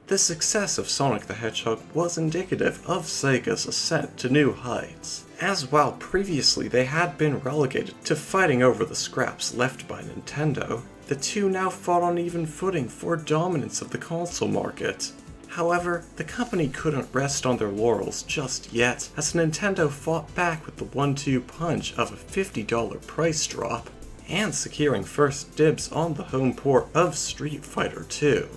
The success of Sonic the Hedgehog was indicative of Sega's ascent to new heights, as while previously they had been relegated to fighting over the scraps left by Nintendo, the two now fought on even footing for dominance of the console market. However, the company couldn't rest on their laurels just yet, as Nintendo fought back with the 1-2 punch of a $50 price drop, and securing first dibs on the home port of Street Fighter II.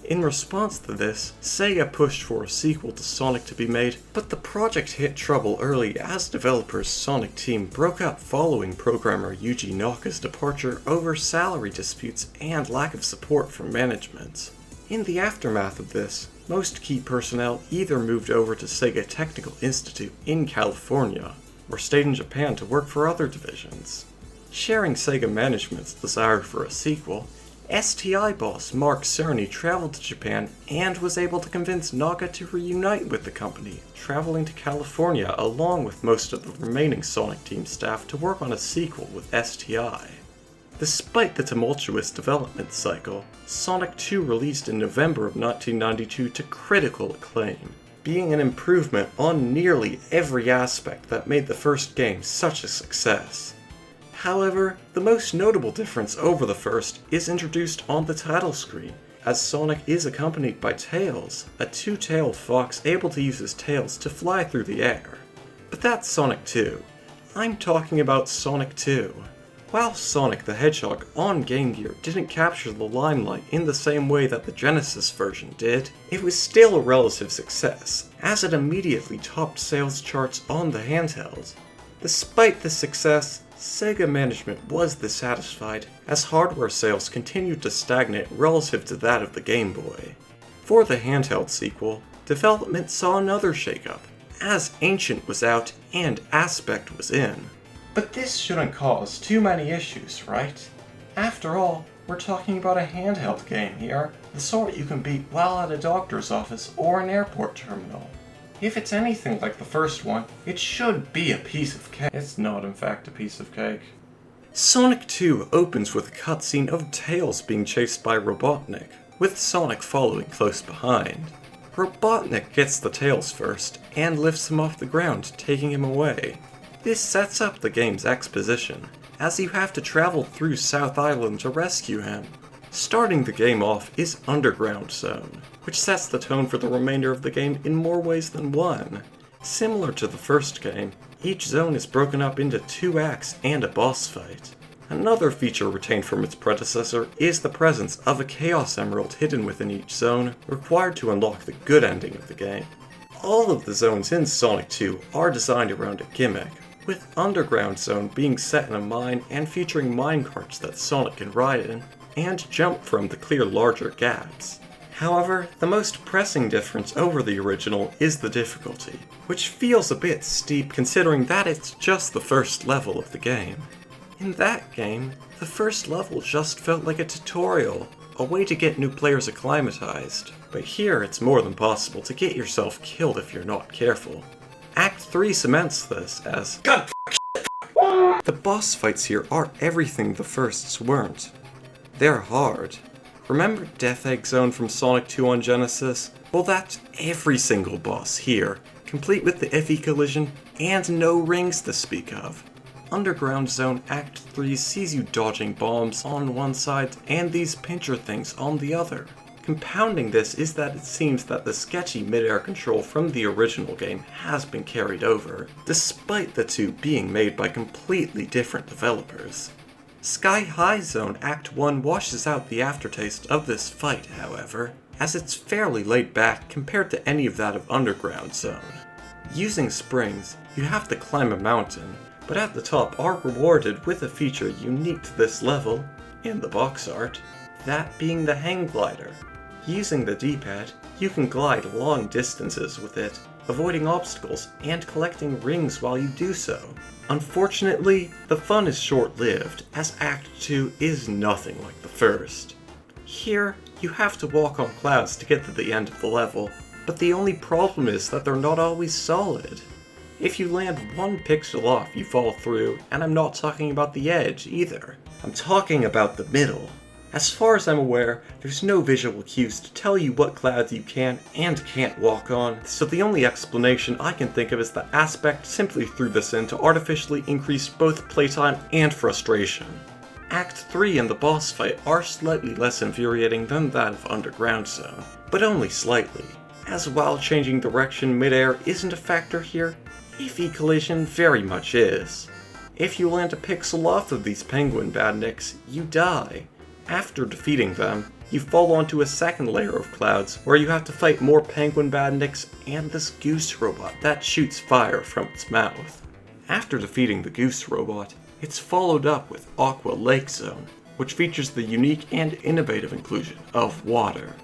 In response to this, Sega pushed for a sequel to Sonic to be made, but the project hit trouble early as developers' Sonic team broke up following programmer Yuji Naka's departure over salary disputes and lack of support from management. In the aftermath of this, most key personnel either moved over to Sega Technical Institute in California, or stayed in Japan to work for other divisions. Sharing Sega management's desire for a sequel, STI boss Mark Cerny traveled to Japan and was able to convince Naka to reunite with the company, traveling to California along with most of the remaining Sonic team staff to work on a sequel with STI. Despite the tumultuous development cycle, Sonic 2 released in November of 1992 to critical acclaim, being an improvement on nearly every aspect that made the first game such a success. However, the most notable difference over the first is introduced on the title screen, as Sonic is accompanied by Tails, a two-tailed fox able to use his tails to fly through the air. But that's Sonic 2. I'm talking about Sonic 2. While Sonic the Hedgehog on Game Gear didn't capture the limelight in the same way that the Genesis version did, it was still a relative success, as it immediately topped sales charts on the handheld. Despite this success, Sega management was dissatisfied, as hardware sales continued to stagnate relative to that of the Game Boy. For the handheld sequel, development saw another shakeup, as Ancient was out and Aspect was in. But this shouldn't cause too many issues, right? After all, we're talking about a handheld game here, the sort you can beat while at a doctor's office or an airport terminal. If it's anything like the first one, it should be a piece of cake. It's not, in fact, a piece of cake. Sonic 2 opens with a cutscene of Tails being chased by Robotnik, with Sonic following close behind. Robotnik gets the Tails first, and lifts him off the ground, taking him away. This sets up the game's exposition, as you have to travel through South Island to rescue him. Starting the game off is Underground Zone, which sets the tone for the remainder of the game in more ways than one. Similar to the first game, each zone is broken up into 2 acts and a boss fight. Another feature retained from its predecessor is the presence of a Chaos Emerald hidden within each zone, required to unlock the good ending of the game. All of the zones in Sonic 2 are designed around a gimmick, with Underground Zone being set in a mine and featuring minecarts that Sonic can ride in, and jump from to clear larger gaps. However, the most pressing difference over the original is the difficulty, which feels a bit steep considering that it's just the first level of the game. In that game, the first level just felt like a tutorial, a way to get new players acclimatized, but here it's more than possible to get yourself killed if you're not careful. Act 3 cements this as the boss fights here are everything the firsts weren't. They're hard. Remember Death Egg Zone from Sonic 2 on Genesis? Well, that's every single boss here, complete with the iffy collision and no rings to speak of. Underground Zone Act 3 sees you dodging bombs on one side and these pincher things on the other. Compounding this is that it seems that the sketchy mid-air control from the original game has been carried over, despite the two being made by completely different developers. Sky High Zone Act 1 washes out the aftertaste of this fight, however, as it's fairly laid back compared to any of that of Underground Zone. Using springs, you have to climb a mountain, but at the top are rewarded with a feature unique to this level, in the box art, that being the hang glider. Using the D-pad, you can glide long distances with it, avoiding obstacles and collecting rings while you do so. Unfortunately, the fun is short-lived, as Act 2 is nothing like the first. Here, you have to walk on clouds to get to the end of the level, but the only problem is that they're not always solid. If you land 1 pixel off, you fall through, and I'm not talking about the edge either. I'm talking about the middle. As far as I'm aware, there's no visual cues to tell you what clouds you can and can't walk on, so the only explanation I can think of is that Aspect simply threw this in to artificially increase both playtime and frustration. Act 3 and the boss fight are slightly less infuriating than that of Underground Zone, but only slightly, as while changing direction midair isn't a factor here, iffy collision very much is. If you land a pixel off of these penguin badniks, you die. After defeating them, you fall onto a second layer of clouds where you have to fight more penguin badniks and this goose robot that shoots fire from its mouth. After defeating the goose robot, it's followed up with Aqua Lake Zone, which features the unique and innovative inclusion of water.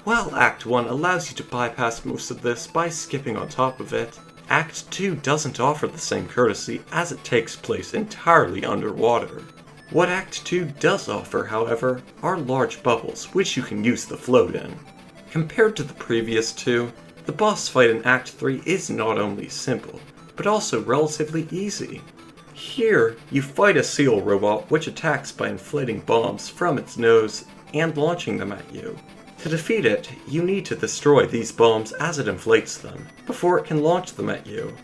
While Act 1 allows you to bypass most of this by skipping on top of it, Act 2 doesn't offer the same courtesy as it takes place entirely underwater. What Act 2 does offer, however, are large bubbles which you can use the float in. Compared to the previous two, the boss fight in Act 3 is not only simple, but also relatively easy. Here, you fight a seal robot which attacks by inflating bombs from its nose and launching them at you. To defeat it, you need to destroy these bombs as it inflates them, before it can launch them at you.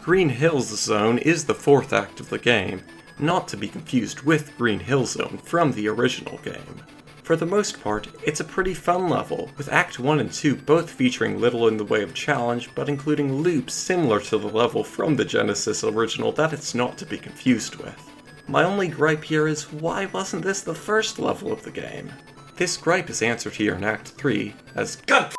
Green Hills Zone is the fourth act of the game, not to be confused with Green Hill Zone from the original game. For the most part, it's a pretty fun level, with Act 1 and 2 both featuring little in the way of challenge, but including loops similar to the level from the Genesis original that it's not to be confused with. My only gripe here is, why wasn't this the first level of the game? This gripe is answered here in Act 3, as God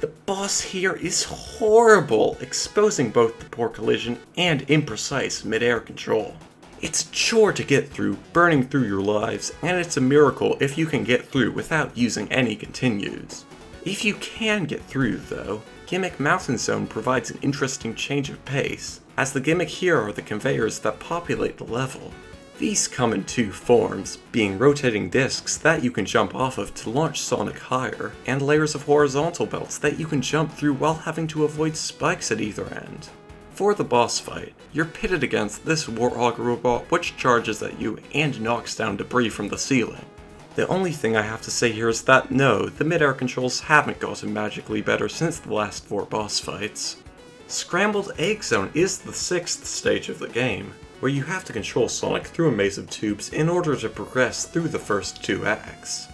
the boss here is horrible, exposing both the poor collision and imprecise mid-air control. It's a chore to get through, burning through your lives, and it's a miracle if you can get through without using any continues. If you can get through, though, Gimmick Mountain Zone provides an interesting change of pace, as the gimmick here are the conveyors that populate the level. These come in two forms, being rotating discs that you can jump off of to launch Sonic higher, and layers of horizontal belts that you can jump through while having to avoid spikes at either end. For the boss fight, you're pitted against this Warthog robot which charges at you and knocks down debris from the ceiling. The only thing I have to say here is that no, the mid-air controls haven't gotten magically better since the last 4 boss fights. Scrambled Egg Zone is the 6th stage of the game, where you have to control Sonic through a maze of tubes in order to progress through the first 2 acts.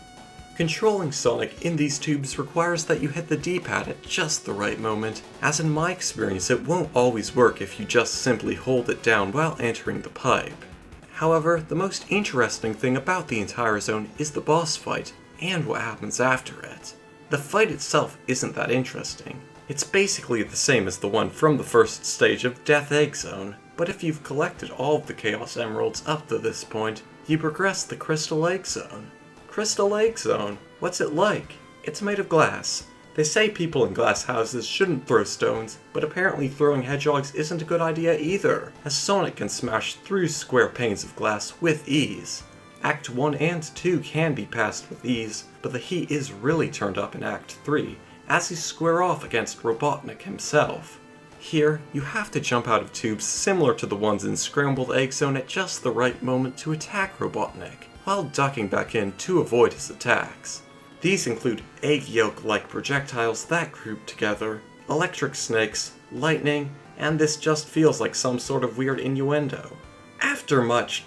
Controlling Sonic in these tubes requires that you hit the D-pad at just the right moment, as in my experience it won't always work if you just simply hold it down while entering the pipe. However, the most interesting thing about the entire zone is the boss fight, and what happens after it. The fight itself isn't that interesting. It's basically the same as the one from the first stage of Death Egg Zone, but if you've collected all of the Chaos Emeralds up to this point, you progress the Crystal Egg Zone. Crystal Egg Zone, what's it like? It's made of glass. They say people in glass houses shouldn't throw stones, but apparently throwing hedgehogs isn't a good idea either, as Sonic can smash through square panes of glass with ease. Act 1 and 2 can be passed with ease, but the heat is really turned up in Act 3, as you square off against Robotnik himself. Here, you have to jump out of tubes similar to the ones in Scrambled Egg Zone at just the right moment to attack Robotnik, while ducking back in to avoid his attacks. These include egg yolk-like projectiles that group together, electric snakes, lightning, and this just feels like some sort of weird innuendo. After much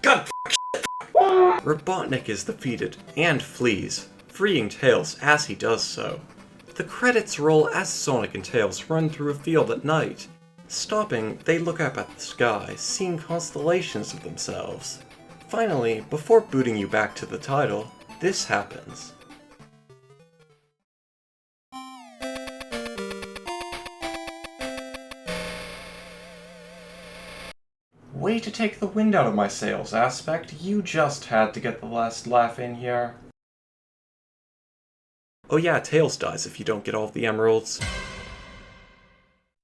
Robotnik is defeated and flees, freeing Tails as he does so. The credits roll as Sonic and Tails run through a field at night. Stopping, they look up at the sky, seeing constellations of themselves. Finally, before booting you back to the title, this happens. Way to take the wind out of my sails, Aspect. You just had to get the last laugh in here. Oh yeah, Tails dies if you don't get all of the emeralds.